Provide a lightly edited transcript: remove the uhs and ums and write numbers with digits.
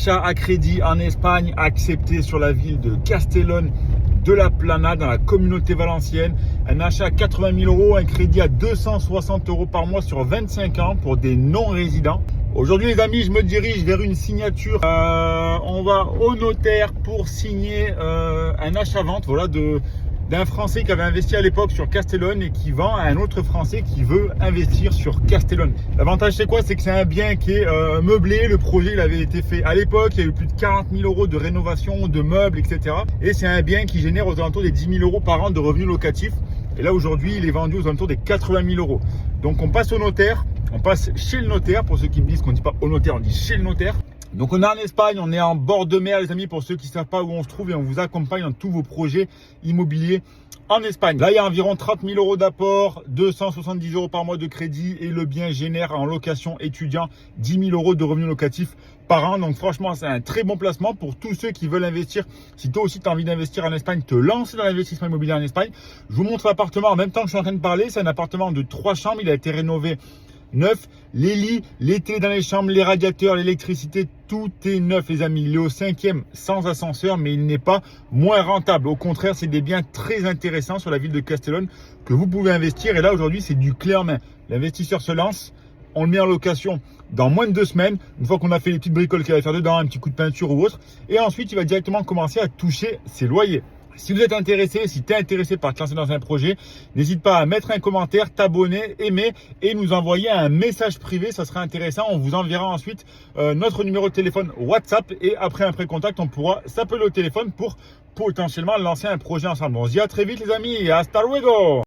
achat à crédit en Espagne accepté sur la ville de Castellón de la Plana dans la communauté valencienne. Un achat à 80 000 euros, un crédit à 260 euros par mois sur 25 ans pour des non-résidents. Aujourd'hui les amis, je me dirige vers une signature. On va au notaire pour signer un achat-vente, voilà, d'un Français qui avait investi à l'époque sur Castellón et qui vend à un autre Français qui veut investir sur Castellón. L'avantage c'est quoi? C'est que c'est un bien qui est meublé. Le projet il avait été fait à l'époque, il y a eu plus de 40 000 euros de rénovation, de meubles, etc. Et c'est un bien qui génère aux alentours des 10 000 euros par an de revenus locatifs. Et là aujourd'hui il est vendu aux alentours des 80 000 euros. Donc on passe au notaire, on passe chez le notaire. Pour ceux qui me disent qu'on ne dit pas au notaire, on dit chez le notaire. Donc on est en Espagne, on est en bord de mer les amis, pour ceux qui ne savent pas où on se trouve, et on vous accompagne dans tous vos projets immobiliers en Espagne. Là il y a environ 30 000 euros d'apport, 270 euros par mois de crédit et le bien génère en location étudiant 10 000 euros de revenus locatifs par an. Donc franchement c'est un très bon placement pour tous ceux qui veulent investir. Si toi aussi tu as envie d'investir en Espagne, te lancer dans l'investissement immobilier en Espagne. Je vous montre l'appartement en même temps que je suis en train de parler. C'est un appartement de 3 chambres, il a été rénové neuf, les lits, les télés dans les chambres, les radiateurs, l'électricité, tout est neuf les amis. Il est au 5e sans ascenseur, mais il n'est pas moins rentable. Au contraire, c'est des biens très intéressants sur la ville de Castellón que vous pouvez investir. Et là aujourd'hui, c'est du clé en main. L'investisseur se lance, on le met en location dans moins de 2 semaines, une fois qu'on a fait les petites bricoles qu'il va faire dedans, un petit coup de peinture ou autre. Et ensuite, il va directement commencer à toucher ses loyers. Si vous êtes intéressé, si tu es intéressé par te lancer dans un projet, n'hésite pas à mettre un commentaire, t'abonner, aimer et nous envoyer un message privé. Ça sera intéressant. On vous enverra ensuite notre numéro de téléphone WhatsApp et après un pré-contact, on pourra s'appeler au téléphone pour potentiellement lancer un projet ensemble. On se dit à très vite les amis et hasta luego!